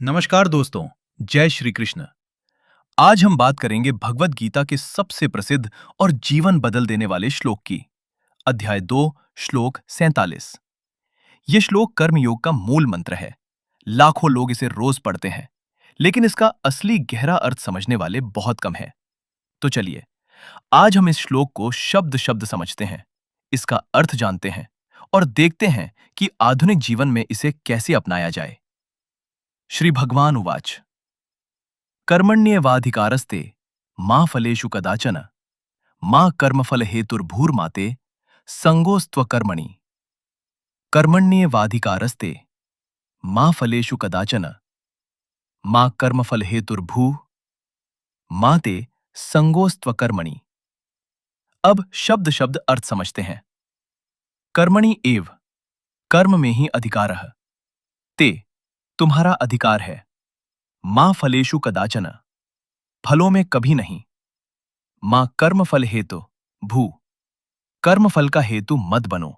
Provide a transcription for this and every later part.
नमस्कार दोस्तों, जय श्री कृष्ण। आज हम बात करेंगे भगवत गीता के सबसे प्रसिद्ध और जीवन बदल देने वाले श्लोक की। अध्याय 2, श्लोक 47। यह श्लोक कर्मयोग का मूल मंत्र है। लाखों लोग इसे रोज पढ़ते हैं, लेकिन इसका असली गहरा अर्थ समझने वाले बहुत कम हैं। तो चलिए, आज हम इस श्लोक को शब्द शब्द समझते हैं, इसका अर्थ जानते हैं और देखते हैं कि आधुनिक जीवन में इसे कैसे अपनाया जाए। श्री भगवान उवाच कर्मण्येवाधिकारस्ते मा फलेषु कदाचन मा कर्मफल हेतुर्भूर्माते संगोस्त्वकर्मणि। कर्मण्येवाधिकारस्ते मा फलेषु कदाचन मा कर्मफल हेतुर्भू माते संगोस्त्वकर्मणि। अब शब्द शब्द अर्थ समझते हैं। कर्मणि एव, कर्म में ही अधिकारः। ते, तुम्हारा अधिकार है। मा फलेषु कदाचन, फलों में कभी नहीं। मां कर्मफल हेतु भू, कर्मफल का हेतु मत बनो।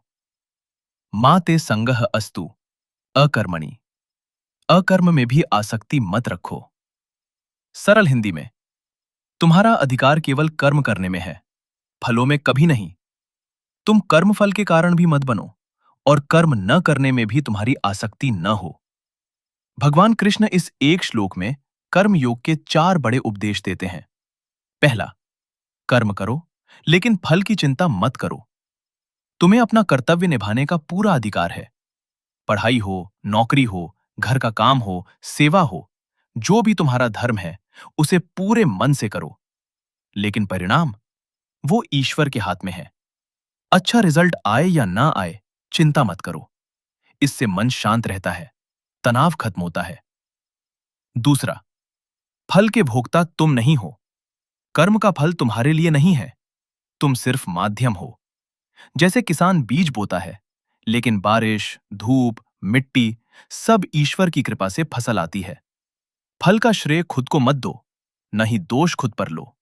मां ते संगह अस्तु, अकर्मणि, अकर्म में भी आसक्ति मत रखो। सरल हिंदी में, तुम्हारा अधिकार केवल कर्म करने में है, फलों में कभी नहीं। तुम कर्मफल के कारण भी मत बनो और कर्म न करने में भी तुम्हारी आसक्ति न हो। भगवान कृष्ण इस एक श्लोक में कर्म योग के 4 बड़े उपदेश देते हैं। पहला, कर्म करो, लेकिन फल की चिंता मत करो। तुम्हें अपना कर्तव्य निभाने का पूरा अधिकार है। पढ़ाई हो, नौकरी हो, घर का काम हो, सेवा हो, जो भी तुम्हारा धर्म है, उसे पूरे मन से करो। लेकिन परिणाम, वो ईश्वर के हाथ में है। अच्छा रिजल्ट आए या ना आए, चिंता मत करो। इससे मन शांत रहता है, तनाव खत्म होता है। दूसरा, फल के भोक्ता तुम नहीं हो। कर्म का फल तुम्हारे लिए नहीं है, तुम सिर्फ माध्यम हो। जैसे किसान बीज बोता है, लेकिन बारिश, धूप, मिट्टी सब ईश्वर की कृपा से फसल आती है। फल का श्रेय खुद को मत दो, नहीं दोष खुद पर लो।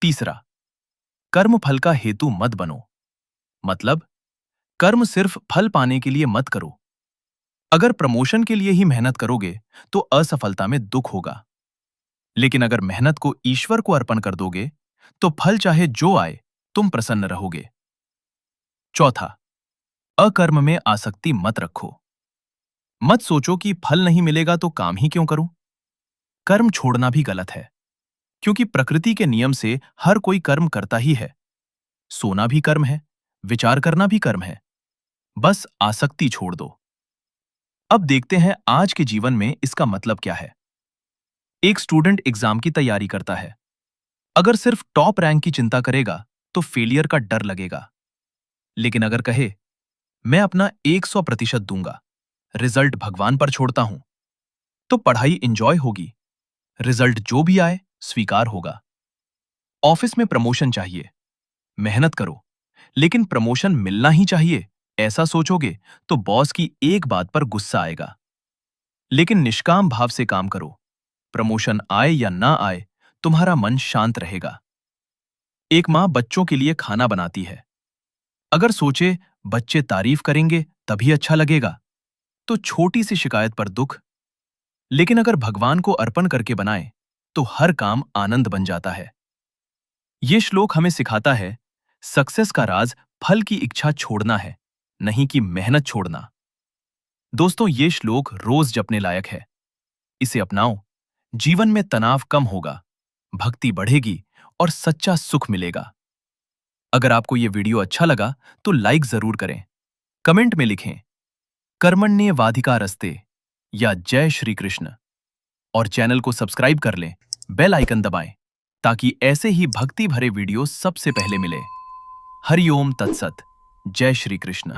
तीसरा, कर्म फल का हेतु मत बनो। मतलब, कर्म सिर्फ फल पाने के लिए मत करो। अगर प्रमोशन के लिए ही मेहनत करोगे तो असफलता में दुख होगा। लेकिन अगर मेहनत को ईश्वर को अर्पण कर दोगे तो फल चाहे जो आए, तुम प्रसन्न रहोगे। चौथा, अकर्म में आसक्ति मत रखो। मत सोचो कि फल नहीं मिलेगा तो काम ही क्यों करूं। कर्म छोड़ना भी गलत है, क्योंकि प्रकृति के नियम से हर कोई कर्म करता ही है। सोना भी कर्म है, विचार करना भी कर्म है। बस आसक्ति छोड़ दो। अब देखते हैं आज के जीवन में इसका मतलब क्या है। एक स्टूडेंट एग्जाम की तैयारी करता है। अगर सिर्फ टॉप रैंक की चिंता करेगा तो फेलियर का डर लगेगा। लेकिन अगर कहे, मैं अपना 100% दूंगा, रिजल्ट भगवान पर छोड़ता हूं, तो पढ़ाई एंजॉय होगी। रिजल्ट जो भी आए स्वीकार होगा। ऑफिस में प्रमोशन चाहिए, मेहनत करो, लेकिन प्रमोशन मिलना ही चाहिए, ऐसा सोचोगे तो बॉस की एक बात पर गुस्सा आएगा। लेकिन निष्काम भाव से काम करो, प्रमोशन आए या ना आए, तुम्हारा मन शांत रहेगा। एक मां बच्चों के लिए खाना बनाती है। अगर सोचे बच्चे तारीफ करेंगे तभी अच्छा लगेगा, तो छोटी सी शिकायत पर दुख। लेकिन अगर भगवान को अर्पण करके बनाए तो हर काम आनंद बन जाता है। यह श्लोक हमें सिखाता है, सक्सेस का राज फल की इच्छा छोड़ना है, नहीं कि मेहनत छोड़ना। दोस्तों, ये श्लोक रोज जपने लायक है। इसे अपनाओ, जीवन में तनाव कम होगा, भक्ति बढ़ेगी और सच्चा सुख मिलेगा। अगर आपको यह वीडियो अच्छा लगा तो लाइक जरूर करें। कमेंट में लिखें कर्मण्येवाधिकारस्ते या जय श्री कृष्ण, और चैनल को सब्सक्राइब कर लें, बेल आइकन दबाएं, ताकि ऐसे ही भक्ति भरे वीडियो सबसे पहले मिले। हरि ओम तत्सत। जय श्री कृष्ण।